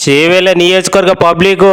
చేవేళ్ల నియోజకవర్గ పబ్లిక్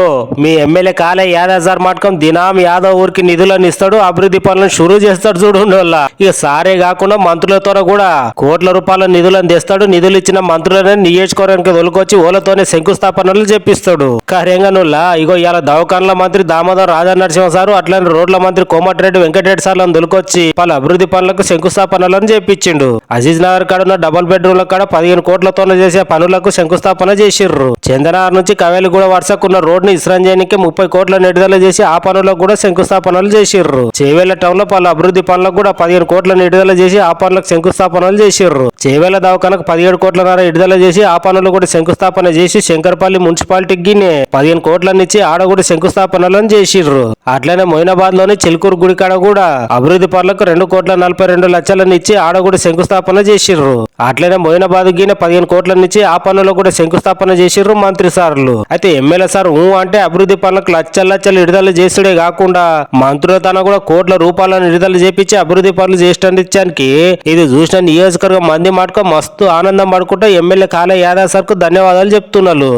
మీ ఎమ్మెల్యే కాలే యాదవ్ సార్ మటకం దినాం యాదవ్ ఊరికి నిధులను ఇస్తాడు, అభివృద్ధి పనులను షురూ చేస్తాడు చూడండి వల్ల. ఇక సారే కాకుండా మంత్రులతో కూడా కోట్ల రూపాయల నిధులను తెస్తాడు. నిధులు ఇచ్చిన మంత్రులనే నియోజకవర్గానికి తొలుకొచ్చి ఓలతోనే శంకుస్థాపనలు చేపిస్తాడు. కార్యంగా నుల్లా ఇగో ఇవాళ దవాఖాన్ల మంత్రి దామోదర్ రాజా నరసింహ సారు అట్లనే రోడ్ల మంత్రి కోమటిరెడ్డి వెంకటరెడ్డి సార్లను తొలుకొచ్చి పలు అభివృద్ధి పనులకు శంకుస్థాపనలను చేపించిండు. అజీజ్ నగర్ కాడున్న డబుల్ బెడ్రూమ్ల కాడ 15 కోట్లతో చేసే పనులకు శంకుస్థాపన చేసిర్రు. చందనార్ నుంచి కవేలిగూడ వరుసకున్న రోడ్ ని ఇస్రాన్ చేయడానికి 30 కోట్ల నిడుదల చేసి ఆ పనులకు కూడా శంకుస్థాపనలు చేసిర్రు. చేవేళ్ల టౌన్ లో పలు అభివృద్ధి పనులకు కూడా 15 కోట్ల నిడుదల చేసి ఆ పనులకు శంకుస్థాపనలు చేసిర్రు. చేవేళ్ల దవాఖానకు 17 కోట్లన్నర విడుదల చేసి ఆ పనులు కూడా శంకుస్థాపన చేసి శంకర్పల్లి మున్సిపాలిటీకి 15 కోట్లనిచ్చి ఆడ కూడా శంకుస్థాపనలను చేసిర్రు. అట్లనే మొయినాబాద్ లోని చిలుకూరు గుడి కాడ కూడా అభివృద్ధి పనులకు 2,42,00,000 ఇచ్చి ఆడ కూడా శంకుస్థాపన చేసిర్రు. అట్లనే మొయినాబాద్ గిన 15 కోట్లనిచ్చి ఆ పనులు కూడా శంకుస్థాపన చేసిర్రు మంత్రి సార్లు. అయితే ఎమ్మెల్యే సార్ అంటే అభివృద్ధి పనులకు లక్షలు విడుదల చేసుడే కాకుండా మంత్రుల తన కూడా కోట్ల రూపాయలను విడుదల చేపించి అభివృద్ధి పనులు చేసడానికి ఇది చూసిన నియోజకవర్గం మంది మాటకు మస్తు ఆనందం పడుకుంటా ఎమ్మెల్యే కాలే యాదవ్ సార్ కు ధన్యవాదాలు చెప్తున్నారు.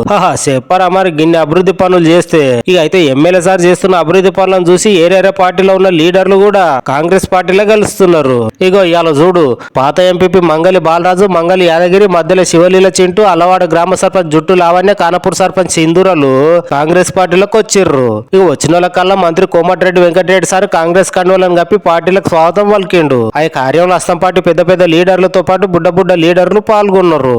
చెప్పారా మరి గిన్ని అభివృద్ధి పనులు చేస్తే. ఇక అయితే ఎమ్మెల్యే సార్ చేస్తున్న అభివృద్ధి పనులను చూసి ఏరేరే పార్టీలో ఉన్న లీడర్లు కూడా కాంగ్రెస్ పార్టీలో కలుస్తున్నారు. ఇగో ఇవాళ చూడు పాత ఎంపీపీ మంగళి బాలరాజు, మంగళి యాదగిరి, మధ్యలో శివలీల చింటూ, అల్లవాడ గ్రామ సర్పంచ్ జుట్టు లావణ్య, కానపూర్ సర్పంచ్ సింధూరలు కాంగ్రెస్ పార్టీలోకి వచ్చిర్రు. ఇక వచ్చిన వాళ్ళకల్లా మంత్రి కోమటిరెడ్డి వెంకటరెడ్డి సార్ కాంగ్రెస్ కండువాలను కప్పి పార్టీలకు స్వాగతం పలికిండు. ఆ కార్యంలో అస్తం పార్టీ పెద్ద పెద్ద లీడర్లతో పాటు బుడ్డ లీడర్లు పాల్గొన్నారు.